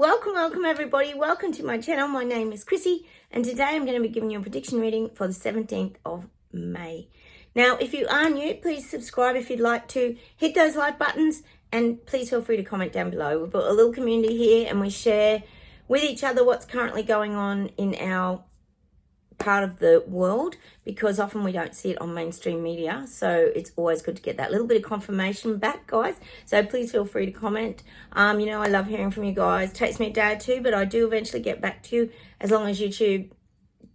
welcome everybody. Welcome to my channel. My name is Chrissy and today I'm going to be giving you a prediction reading for the 17th of May. Now, if you are new, please subscribe if you'd like to. Hit those like buttons and please feel free to comment down below. We've got a little community here and we share with each other what's currently going on in our part of the world, because often we don't see it on mainstream media, so it's always good to get that little bit of confirmation back, guys. So please feel free to comment. I love hearing from you guys. It takes me a day or two, but I do eventually get back to you, as long as YouTube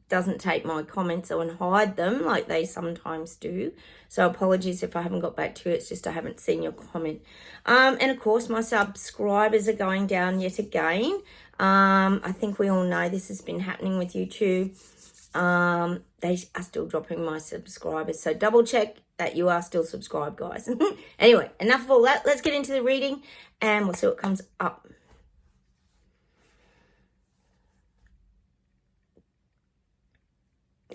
doesn't take my comments and hide them like they sometimes do. So apologies if I haven't got back to you. It's just I haven't seen your comment. And of course my subscribers are going down yet again. I think we all know this has been happening with YouTube. They are still dropping my subscribers, so double check that you are still subscribed, guys. Anyway, enough of all that. Let's get into the reading and we'll see what comes up.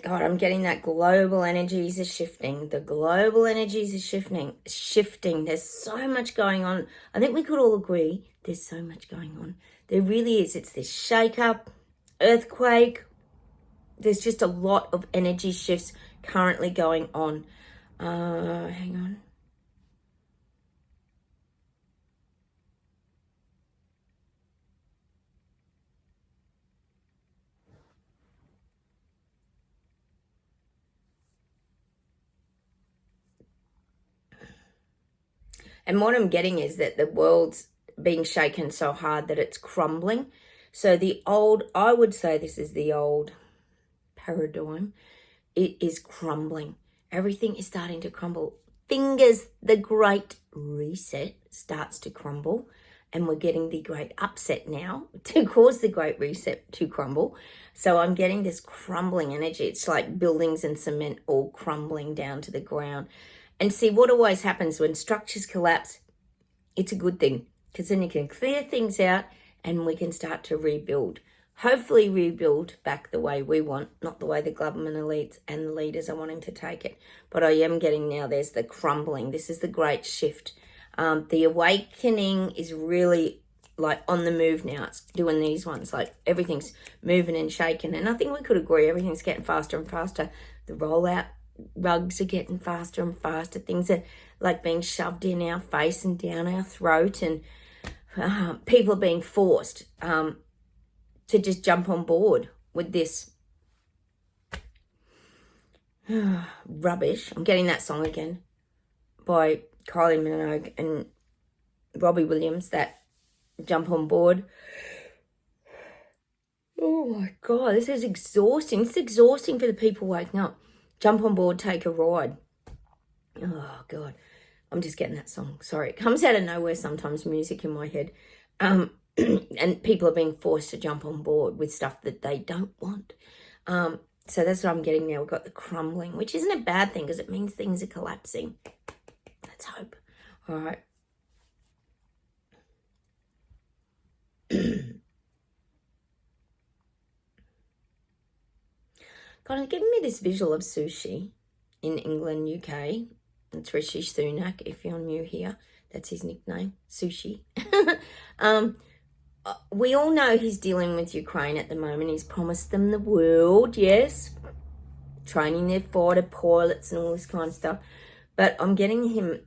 God, I'm getting that global energies are shifting. The global energies are shifting. There's so much going on. I think we could all agree there's so much going on. There really is. It's this shake-up, earthquake. There's just a lot of energy shifts currently going on. Hang on. And what I'm getting is that the world's being shaken so hard that it's crumbling. So I would say this is the old paradigm. It is crumbling. Everything is starting to crumble. The great reset starts to crumble, and we're getting the great upset now to cause the great reset to crumble. So I'm getting this crumbling energy. It's like buildings and cement all crumbling down to the ground. And see, what always happens when structures collapse, it's a good thing, because then you can clear things out and we can start to rebuild. Hopefully rebuild back the way we want, not the way the government elites and the leaders are wanting to take it. But I am getting now, there's the crumbling. This is the great shift. The awakening is really like on the move now. It's doing these ones, like everything's moving and shaking. And I think we could agree everything's getting faster and faster. The rollout rugs are getting faster and faster. Things are like being shoved in our face and down our throat. And people are being forced to just jump on board with this rubbish. I'm getting that song again by Kylie Minogue and Robbie Williams, that jump on board. Oh my God, this is exhausting. It's exhausting for the people waking up. Jump on board, take a ride. Oh God, I'm just getting that song. Sorry, it comes out of nowhere sometimes, music in my head. And people are being forced to jump on board with stuff that they don't want. So that's what I'm getting now. We've got the crumbling, which isn't a bad thing because it means things are collapsing. Let's hope. All right. Kind of giving me this visual of sushi in England, UK. It's Rishi Sunak, if you're new here. That's his nickname, Sushi. We all know he's dealing with Ukraine at the moment. He's promised them the world, yes. Training their fighter pilots and all this kind of stuff. But I'm getting him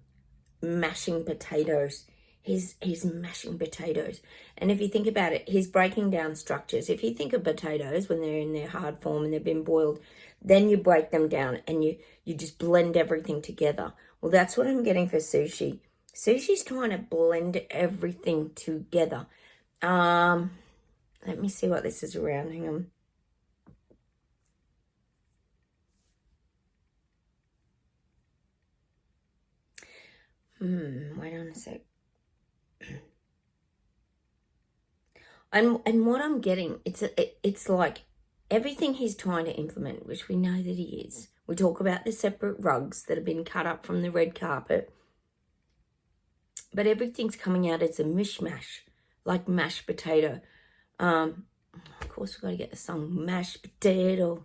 mashing potatoes. He's mashing potatoes. And if you think about it, he's breaking down structures. If you think of potatoes when they're in their hard form and they've been boiled, then you break them down and you just blend everything together. Well, that's what I'm getting for sushi. Sushi's trying to blend everything together. Let me see what this is around. Hang on. Wait on a sec. And what I'm getting, it's like everything he's trying to implement, which we know that he is. We talk about the separate rugs that have been cut up from the red carpet. But everything's coming out as a mishmash, like mashed potato. Of course, we've got to get the song, mashed potato.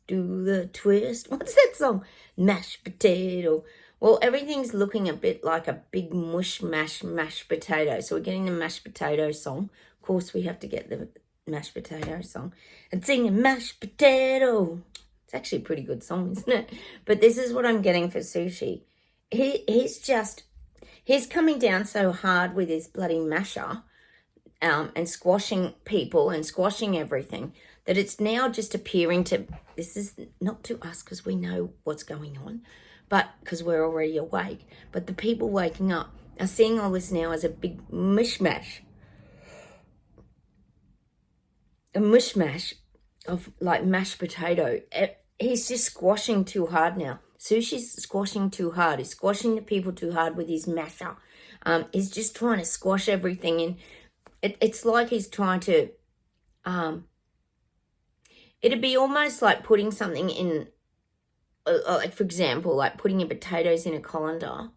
Do the twist. What's that song? Mashed potato. Well, everything's looking a bit like a big mush mash mashed potato. So we're getting the mashed potato song. Of course, we have to get the mashed potato song and sing a mashed potato. It's actually a pretty good song, isn't it? But this is what I'm getting for Sushi. He's coming down so hard with his bloody masher, and squashing people and squashing everything, that it's now just appearing to, this is not to us because we know what's going on, but because we're already awake. But the people waking up are seeing all this now as a big mishmash. A mishmash of like mashed potato. He's just squashing too hard now. Sushi's squashing too hard. He's squashing the people too hard with his masher. He's just trying to squash everything in. It's like he's trying to, it'd be almost like putting something in, like for example, like putting your potatoes in a colander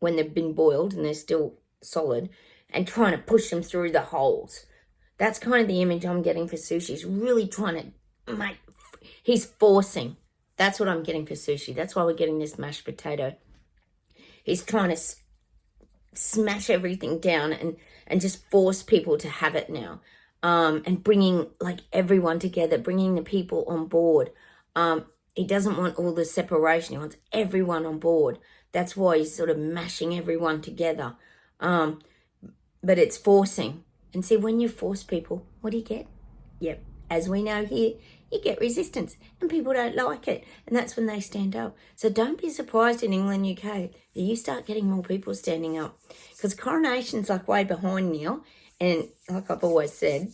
when they've been boiled and they're still solid, and trying to push them through the holes. That's kind of the image I'm getting for Sushi. He's really trying to he's forcing. That's what I'm getting for Sushi. That's why we're getting this mashed potato. He's trying to smash everything down and just force people to have it now. And bringing like everyone together, bringing the people on board. He doesn't want all the separation. He wants everyone on board. That's why he's sort of mashing everyone together. But it's forcing. And see, when you force people, what do you get? Yep, as we know here, you get resistance and people don't like it. And that's when they stand up. So don't be surprised in England, UK, that you start getting more people standing up. Because coronation's like way behind now. And like I've always said,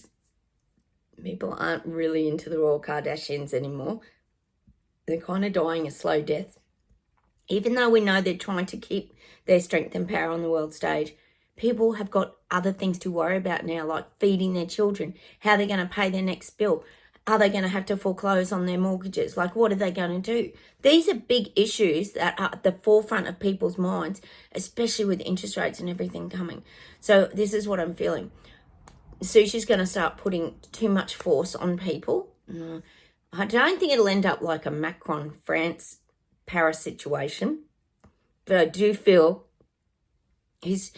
people aren't really into the Royal Kardashians anymore. They're kind of dying a slow death. Even though we know they're trying to keep their strength and power on the world stage, people have got other things to worry about now, like feeding their children, how they're going to pay their next bill. Are they going to have to foreclose on their mortgages? Like, what are they going to do? These are big issues that are at the forefront of people's minds, especially with interest rates and everything coming. So this is what I'm feeling. Sushi's going to start putting too much force on people. I don't think it'll end up like a Macron, France, Paris situation. But I do feel he's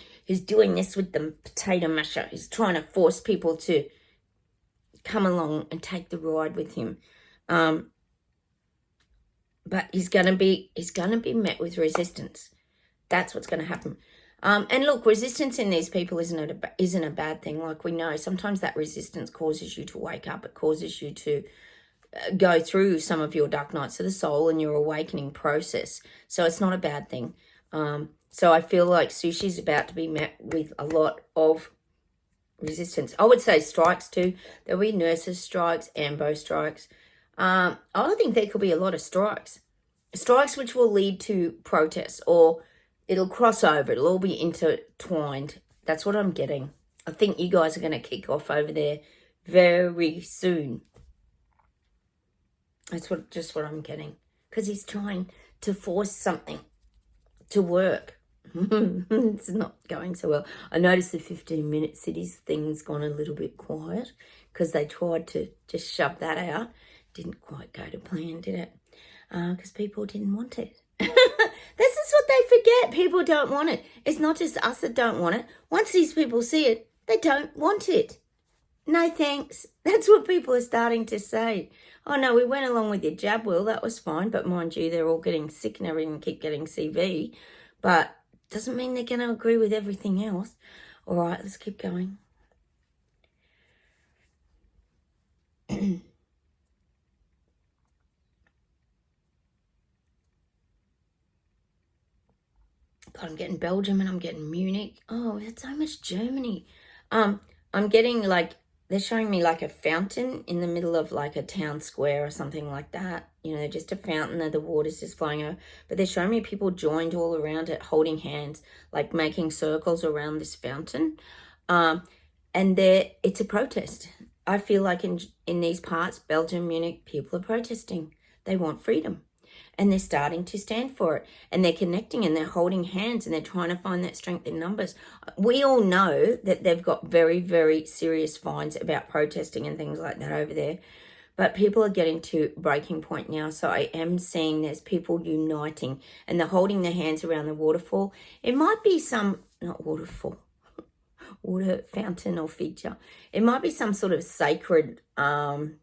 doing this with the potato masher. He's trying to force people to come along and take the ride with him. But he's gonna be met with resistance. That's what's gonna happen. And look, resistance in these people isn't a bad thing. Like we know, sometimes that resistance causes you to wake up. It causes you to go through some of your dark nights of the soul and your awakening process. So it's not a bad thing. So I feel like Sushi's about to be met with a lot of resistance. I would say strikes too. There'll be nurses' strikes, AMBO strikes. I think there could be a lot of strikes. Strikes which will lead to protests, or it'll cross over. It'll all be intertwined. That's what I'm getting. I think you guys are going to kick off over there very soon. That's just what I'm getting. Because he's trying to force something to work. It's not going so well. I noticed the 15-minute cities thing's gone a little bit quiet because they tried to just shove that out. Didn't quite go to plan, did it? Because people didn't want it. This is what they forget. People don't want it. It's not just us that don't want it. Once these people see it, they don't want it. No thanks. That's what people are starting to say. Oh no, we went along with your jab, Will. That was fine. But mind you, they're all getting sick and everything, keep getting CV. But doesn't mean they're going to agree with everything else. All right, let's keep going. God, I'm getting Belgium and I'm getting Munich. Oh, that's so much Germany. I'm getting like, they're showing me like a fountain in the middle of like a town square or something like that. You know, just a fountain that the water's just flowing over. But they're showing me people joined all around it, holding hands, like making circles around this fountain. And it's a protest. I feel like in these parts, Belgium, Munich, people are protesting. They want freedom. And they're starting to stand for it. And they're connecting and they're holding hands and they're trying to find that strength in numbers. We all know that they've got very, very serious fines about protesting and things like that over there. But people are getting to breaking point now. So I am seeing there's people uniting and they're holding their hands around the waterfall. It might be some, not waterfall, water fountain or feature. It might be some sort of sacred, it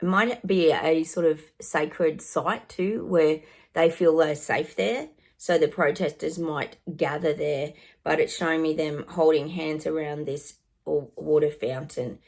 might be a sort of sacred site too, where they feel they're safe there. So the protesters might gather there, but it's showing me them holding hands around this water fountain,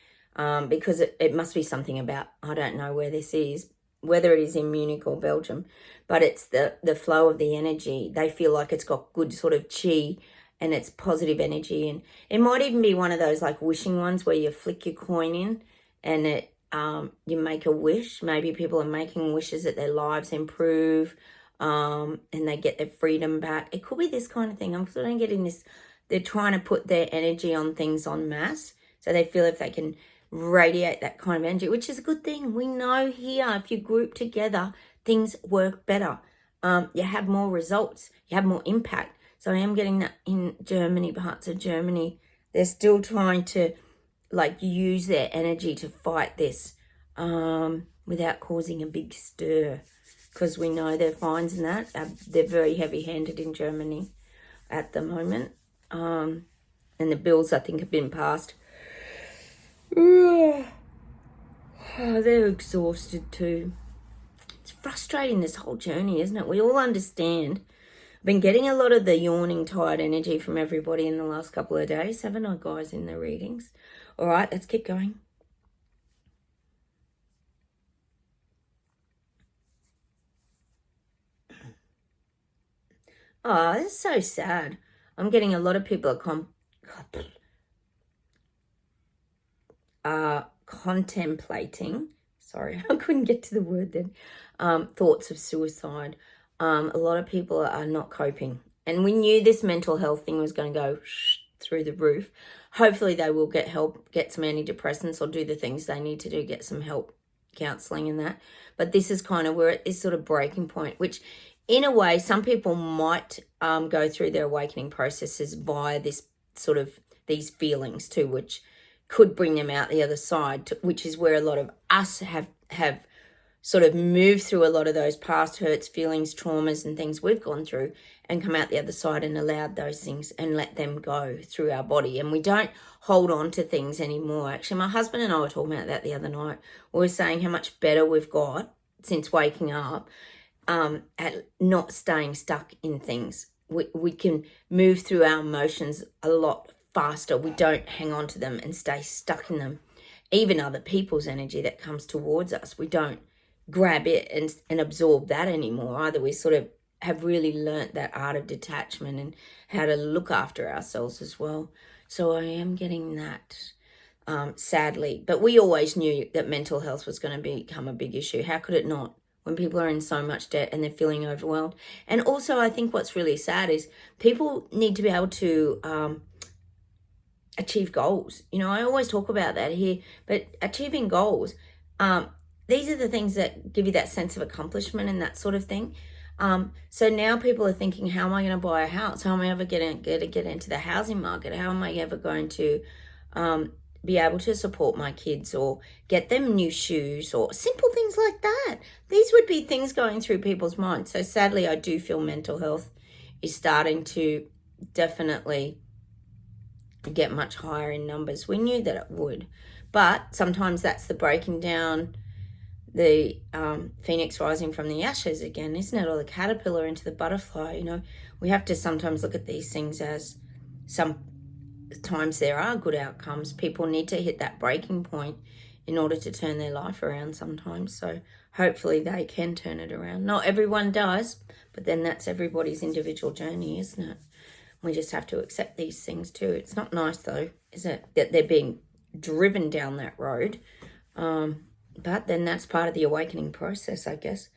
because it must be something about, I don't know where this is, whether it is in Munich or Belgium, but it's the flow of the energy. They feel like it's got good sort of chi and it's positive energy. And it might even be one of those like wishing ones where you flick your coin in and it you make a wish. Maybe people are making wishes that their lives improve, and they get their freedom back. It could be this kind of thing. I'm sort of getting this, they're trying to put their energy on things en masse, so they feel if they can radiate that kind of energy, which is a good thing. We know here, if you group together, things work better. You have more results, you have more impact. So I am getting that in Germany, parts of Germany. They're still trying to like use their energy to fight this without causing a big stir, because we know their fines and that. They're very heavy-handed in Germany at the moment. And the bills, I think, have been passed. Oh, they're exhausted too. It's frustrating, this whole journey, isn't it? We all understand. I've been getting a lot of the yawning, tired energy from everybody in the last couple of days, haven't I, guys, in the readings? All right, let's keep going. Oh, this is so sad. I'm getting a lot of people contemplating, sorry, I couldn't get to the word then, thoughts of suicide. A lot of people are not coping. And we knew this mental health thing was going to go through the roof. Hopefully they will get help, get some antidepressants or do the things they need to do, get some help, counselling and that. But this is kind of where it is sort of breaking point, which in a way, some people might go through their awakening processes via this sort of these feelings too, which could bring them out the other side, which is where a lot of us have sort of moved through a lot of those past hurts, feelings, traumas and things we've gone through and come out the other side and allowed those things and let them go through our body. And we don't hold on to things anymore. Actually, my husband and I were talking about that the other night. We were saying how much better we've got since waking up at not staying stuck in things. We can move through our emotions a lot faster. We don't hang on to them and stay stuck in them. Even other people's energy that comes towards us, we don't grab it and absorb that anymore either. We sort of have really learnt that art of detachment and how to look after ourselves as well. So I am getting that, sadly. But we always knew that mental health was going to become a big issue. How could it not? When people are in so much debt and they're feeling overwhelmed. And also I think what's really sad is people need to be able to achieve goals. You know, I always talk about that here, but achieving goals, these are the things that give you that sense of accomplishment and that sort of thing. So now people are thinking, how am I going to buy a house? How am I ever going to get into the housing market? How am I ever going to be able to support my kids or get them new shoes or simple things like that? These would be things going through people's minds. So sadly, I do feel mental health is starting to definitely get much higher in numbers. We knew that it would, but sometimes that's the breaking down, the phoenix rising from the ashes again, isn't it? Or the caterpillar into the butterfly. You know, we have to sometimes look at these things as sometimes there are good outcomes. People need to hit that breaking point in order to turn their life around sometimes. So hopefully they can turn it around. Not everyone does, but then that's everybody's individual journey, isn't it? We just have to accept these things too. It's not nice though, is it? That they're being driven down that road. But then that's part of the awakening process, I guess.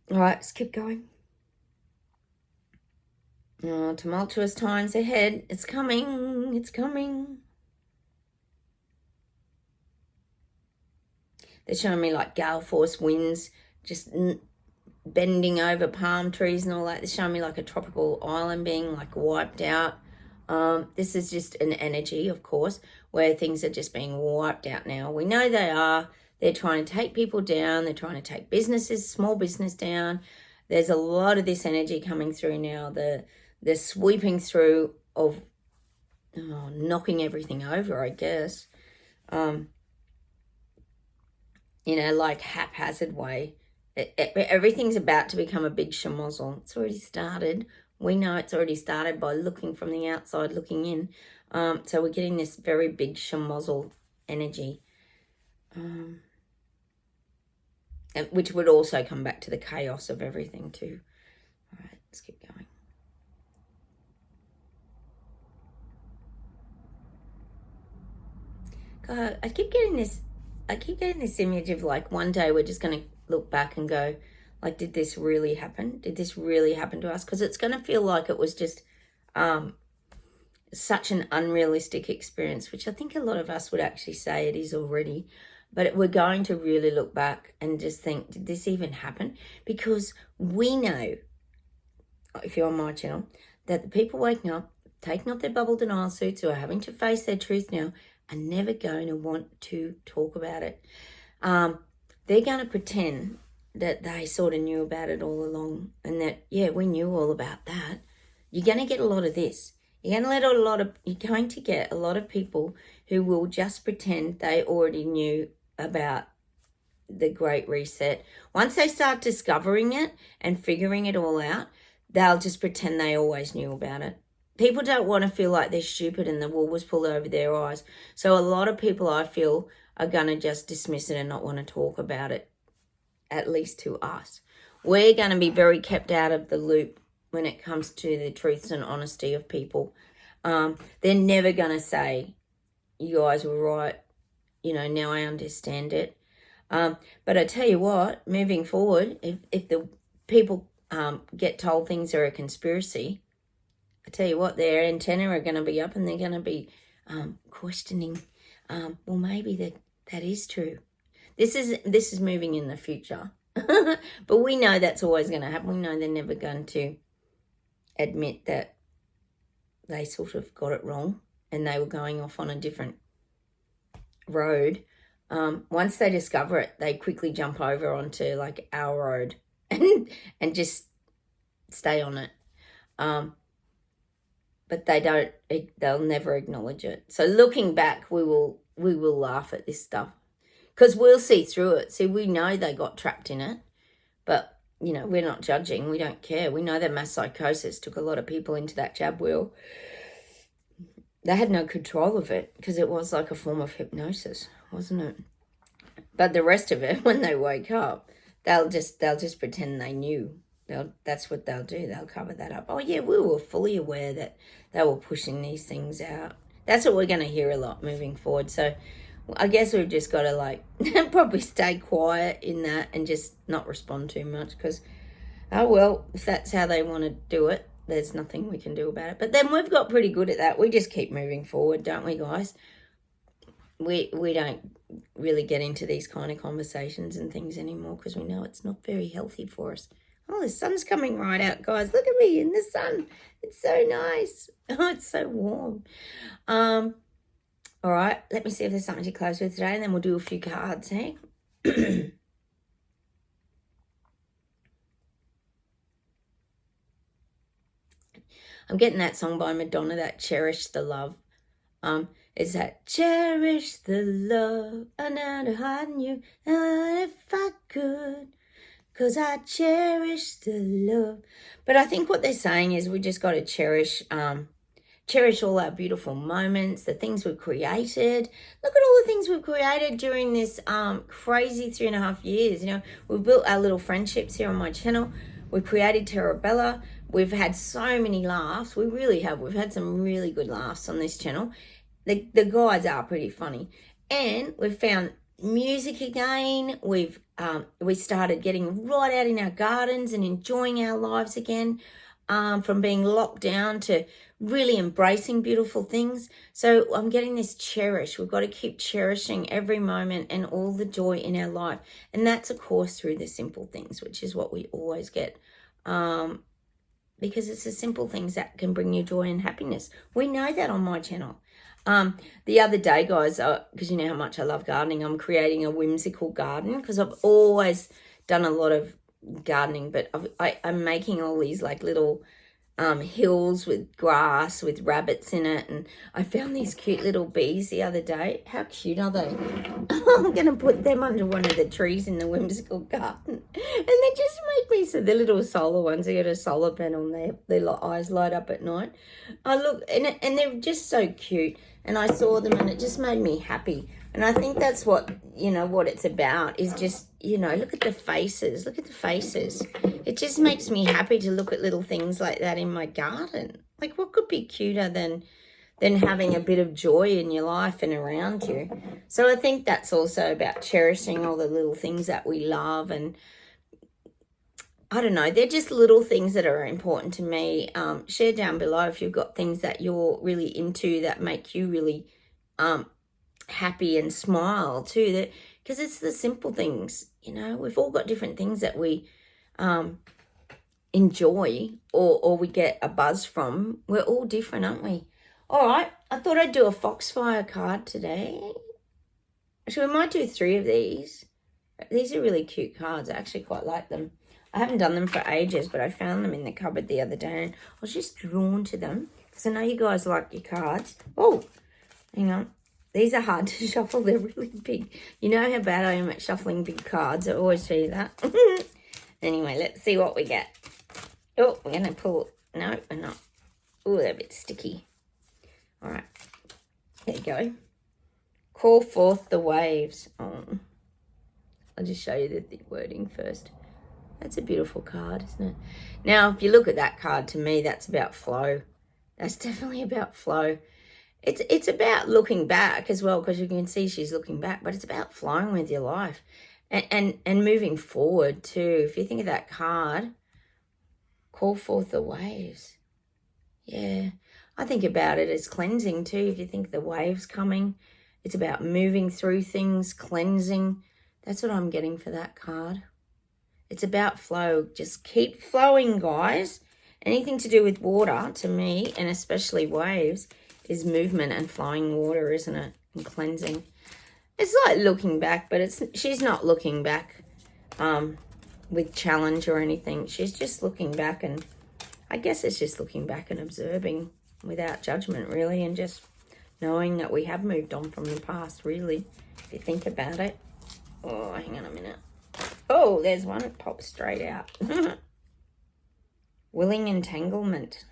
All right, let's keep going. Oh, tumultuous times ahead. It's coming. It's coming. They're showing me like gale force winds just bending over palm trees and all that. They're showing me like a tropical island being like wiped out. This is just an energy, of course, where things are just being wiped out now. We know they are. They're trying to take people down. They're trying to take businesses, small business down. There's a lot of this energy coming through now. The sweeping through of knocking everything over, I guess. Like haphazard way. Everything's about to become a big schmozzle. It's already started. We know it's already started by looking from the outside, looking in. So we're getting this very big schmozzle energy. Which would also come back to the chaos of everything too. All right, let's keep going. God, I keep getting this image of like one day we're just going to look back and go, like, did this really happen? Did this really happen to us? Because it's going to feel like it was just such an unrealistic experience, which I think a lot of us would actually say it is already. But we're going to really look back and just think, did this even happen? Because we know, if you're on my channel, that the people waking up, taking off their bubble denial suits, who are having to face their truth now, are never going to want to talk about it. They're going to pretend that they sort of knew about it all along, and that, yeah, we knew all about that. You're going to get a lot of this. You're going to get a lot of people who will just pretend they already knew about the Great Reset. Once they start discovering it and figuring it all out, they'll just pretend they always knew about it. People don't want to feel like they're stupid and the wool was pulled over their eyes. So a lot of people, I feel, are going to just dismiss it and not want to talk about it, at least to us. We're going to be very kept out of the loop when it comes to the truths and honesty of people. They're never going to say, you guys were right, now I understand it. But I tell you what, moving forward, if the people get told things are a conspiracy, I tell you what, their antennae are going to be up and they're going to be questioning, well, maybe that is true. This is moving in the future. But we know that's always going to happen. We know they're never going to admit that they sort of got it wrong and they were going off on a different road. Once they discover it, they quickly jump over onto like our road and just stay on it. But they'll never acknowledge it. So looking back, we will laugh at this stuff because we'll see through it. See, we know they got trapped in it, but we're not judging. We don't care. We know that mass psychosis took a lot of people into that jab wheel. They had no control of it because it was like a form of hypnosis, wasn't it? But the rest of it, when they wake up, they'll just pretend they knew. That's what they'll do. They'll cover that up. Oh yeah, we were fully aware that they were pushing these things out. That's what we're going to hear a lot moving forward. So I guess we've just got to probably stay quiet in that and just not respond too much because, oh well, if that's how they want to do it, there's nothing we can do about it. But then we've got pretty good at that. We just keep moving forward, don't we, guys? We don't really get into these kind of conversations and things anymore because we know it's not very healthy for us. Oh, the sun's coming right out, guys. Look at me in the sun. It's so nice. Oh, it's so warm. All right, let me see if there's something to close with today, and then we'll do a few cards, hey? I'm getting that song by Madonna, that Cherish the Love. It's that cherish the love, I'm not hiding you, if I could. Because I cherish the love. But I think what they're saying is we just got to cherish all our beautiful moments, the things we've created. Look at all the things we've created during this crazy 3.5 years. We've built our little friendships here on my channel. We've created Terrabella. We've had so many laughs. We really have. We've had some really good laughs on this channel. The guys are pretty funny. And we've found music again. We started getting right out in our gardens and enjoying our lives again, from being locked down to really embracing beautiful things. So I'm getting this cherish. We've got to keep cherishing every moment and all the joy in our life. And that's, of course, through the simple things, which is what we always get, because it's the simple things that can bring you joy and happiness. We know that on my channel. The other day, guys, because you know how much I love gardening, I'm creating a whimsical garden because I've always done a lot of gardening, but I'm making all these like little hills with grass with rabbits in it, and I found these cute little bees the other day. How cute are they? I'm gonna put them under one of the trees in the whimsical garden, and they just make me so the little solar ones. They got a solar panel, and their eyes light up at night. I look and they're just so cute, and I saw them, and it just made me happy. And I think that's what, what it's about is just, look at the faces. Look at the faces. It just makes me happy to look at little things like that in my garden. Like, what could be cuter than having a bit of joy in your life and around you? So I think that's also about cherishing all the little things that we love. And I don't know, they're just little things that are important to me. Share down below if you've got things that you're really into that make you really happy and smile too, that because it's the simple things. We've all got different things that we enjoy or we get a buzz from. We're all different, aren't we? All right, I thought I'd do a foxfire card today. Actually, we might do 3 of these. These are really cute cards. I actually quite like them. I haven't done them for ages, but I found them in the cupboard the other day and I was just drawn to them because I know you guys like your cards. Oh, hang on. These are hard to shuffle. They're really big. You know how bad I am at shuffling big cards. I always tell you that. Anyway, let's see what we get. Oh, we're going to pull. No, we're not. Oh, they're a bit sticky. All right. There you go. Call forth the waves. Oh, I'll just show you the wording first. That's a beautiful card, isn't it? Now, if you look at that card, to me, that's about flow. That's definitely about flow. It's about looking back as well, because you can see she's looking back, but it's about flowing with your life and moving forward too. If you think of that card, call forth the waves. Yeah, I think about it as cleansing too. If you think the waves coming, it's about moving through things, cleansing. That's what I'm getting for that card. It's about flow. Just keep flowing, guys. Anything to do with water, to me, and especially waves, is movement and flowing water, isn't it? And cleansing. It's like looking back, but she's not looking back with challenge or anything. She's just looking back, and I guess it's just looking back and observing without judgment, really, and just knowing that we have moved on from the past, really, if you think about it. Oh, hang on a minute. Oh, there's one. It pops straight out. Willing entanglement.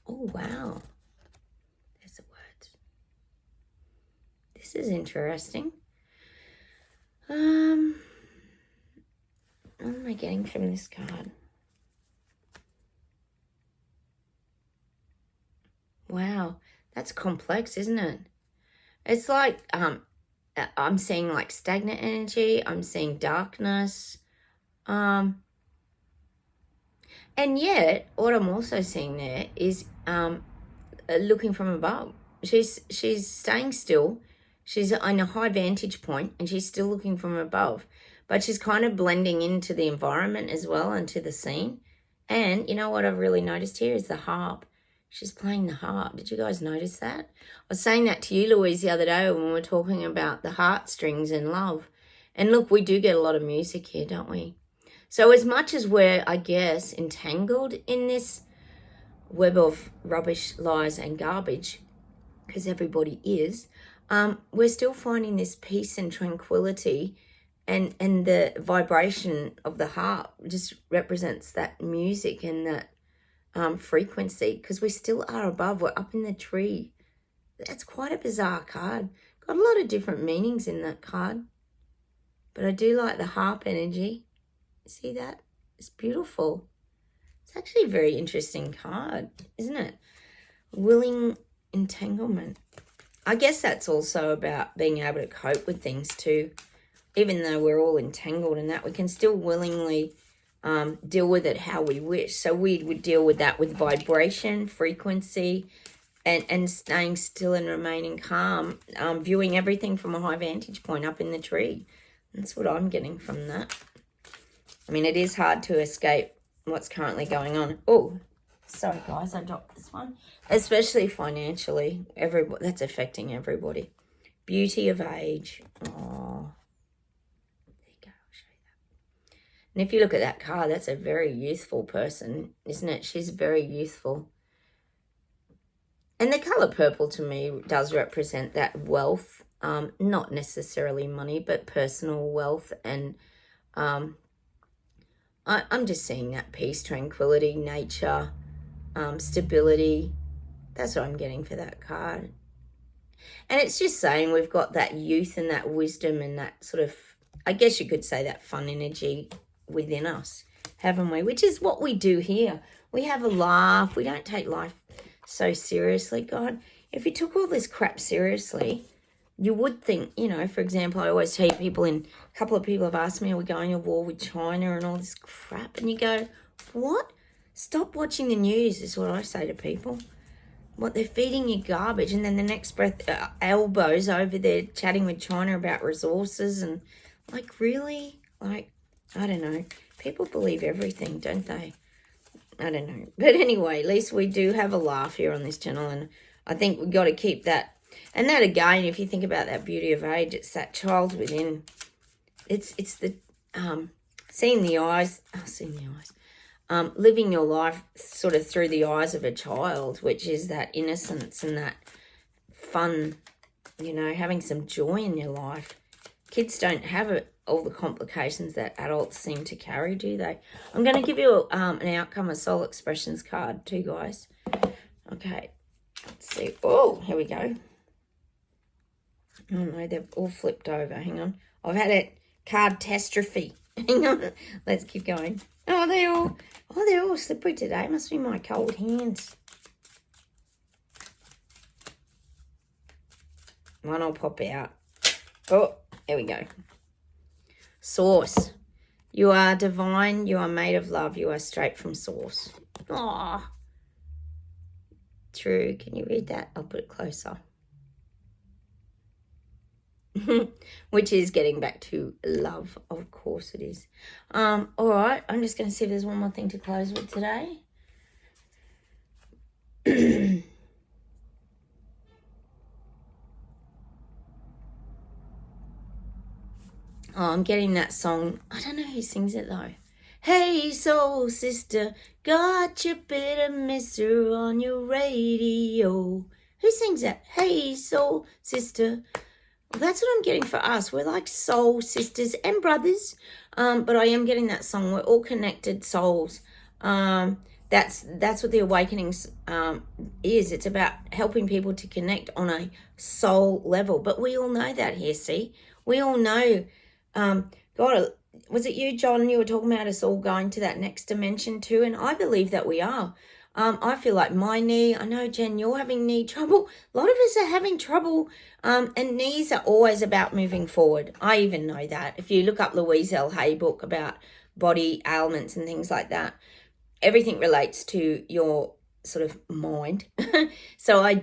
Oh, wow. There's the words. This is interesting. What am I getting from this card? Wow, that's complex, isn't it? It's like I'm seeing like stagnant energy. I'm seeing darkness. And yet, what I'm also seeing there is looking from above. She's staying still. She's on a high vantage point, and she's still looking from above. But she's kind of blending into the environment as well, and to the scene. And you know what I've really noticed here is the harp. She's playing the harp. Did you guys notice that? I was saying that to you, Louise, the other day when we were talking about the heartstrings and love. And look, we do get a lot of music here, don't we? So as much as we're, I guess, entangled in this web of rubbish, lies and garbage, because everybody is, we're still finding this peace and tranquility, and the vibration of the harp just represents that music and that frequency, because we still are above. We're up in the tree. That's quite a bizarre card. Got a lot of different meanings in that card, but I do like the harp energy. See that? It's beautiful. It's actually a very interesting card, isn't it? Willing entanglement. I guess that's also about being able to cope with things too. Even though we're all entangled in that, we can still willingly deal with it how we wish. So we would deal with that with vibration, frequency, and staying still and remaining calm, viewing everything from a high vantage point up in the tree. That's what I'm getting from that. I mean, it is hard to escape what's currently going on. Oh, Sorry, guys, I dropped this one. Especially financially, that's affecting everybody. Beauty of age. Oh, there you go. I'll show you that. And if you look at that card, that's a very youthful person, isn't it? She's very youthful. And the colour purple to me does represent that wealth, not necessarily money, but personal wealth. And I'm just seeing that peace, tranquility, nature, stability. That's what I'm getting for that card. And it's just saying we've got that youth and that wisdom and that sort of, I guess you could say, that fun energy within us, haven't we? Which is what we do here. We have a laugh. We don't take life so seriously. God, if you took all this crap seriously, you would think, you know, for example, I always tell people, a couple of people have asked me, are we going to war with China and all this crap? And you go, what? Stop watching the news is what I say to people. What, they're feeding you garbage, and then the next breath, elbows over there chatting with China about resources, and like, really? Like, I don't know. People believe everything, don't they? I don't know. But anyway, at least we do have a laugh here on this channel, and I think we've got to keep that. And that, again, if you think about that beauty of age, it's that child within. It's the seeing the eyes. Living your life sort of through the eyes of a child, which is that innocence and that fun, you know, having some joy in your life. Kids don't have all the complications that adults seem to carry, do they? I'm going to give you an outcome of soul expressions card too, guys. Okay, let's see. Oh, here we go. Oh no, they've all flipped over. Hang on. I've had a card-tastrophe. Hang on. Let's keep going. Oh, they're all slippery today. Must be my cold hands. One will pop out. Oh, there we go. Source. You are divine. You are made of love. You are straight from source. Oh, true. Can you read that? I'll put it closer. Which is getting back to love. Of course it is. All right. I'm just going to see if there's one more thing to close with today. Oh, I'm getting that song. I don't know who sings it though. Hey, soul sister, got your bit of mister on your radio. Who sings that? Hey, soul sister. Well, that's what I'm getting for us. We're like soul sisters and brothers. But I am getting that song. We're all connected souls. That's what the Awakenings is. It's about helping people to connect on a soul level. But we all know that here, see? We all know, God, was it you, John? You were talking about us all going to that next dimension too. And I believe that we are. I feel like my knee, I know, Jen, you're having knee trouble. A lot of us are having trouble, and knees are always about moving forward. I even know that. If you look up Louise L. Hay book about body ailments and things like that, everything relates to your sort of mind. So I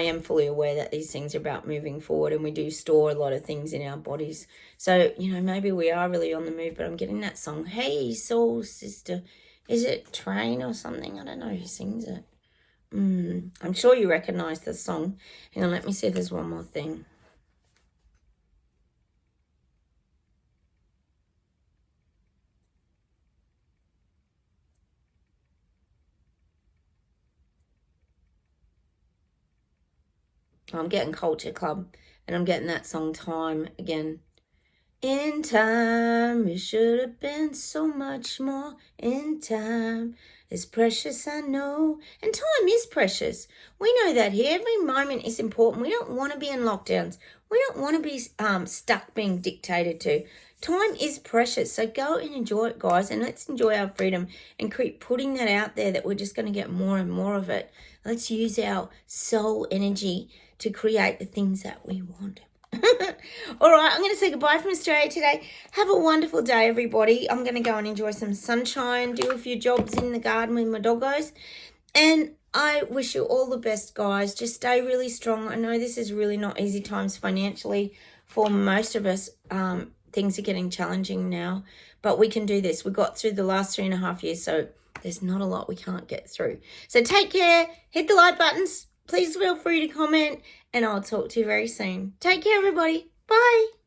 am fully aware that these things are about moving forward, and we do store a lot of things in our bodies. So, you know, maybe we are really on the move, but I'm getting that song, Hey, Soul Sister. Is it Train or something? I don't know who sings it. I'm sure you recognise the song. Hang on, let me see if there's one more thing. I'm getting Culture Club, and I'm getting that song Time again. In time, it should have been so much more. In time, it's precious, I know. And time is precious. We know that here. Every moment is important. We don't want to be in lockdowns. We don't want to be stuck being dictated to. Time is precious. So go and enjoy it, guys. And let's enjoy our freedom and keep putting that out there that we're just going to get more and more of it. Let's use our soul energy to create the things that we want. All right, I'm going to say goodbye from Australia today. Have a wonderful day, everybody. I'm going to go and enjoy some sunshine, do a few jobs in the garden with my doggos. And I wish you all the best, guys. Just stay really strong. I know this is really not easy times financially for most of us, things are getting challenging now, but we can do this. We got through the last 3.5 years, so there's not a lot we can't get through. So take care, hit the like buttons, please feel free to comment, and I'll talk to you very soon. Take care, everybody. Bye.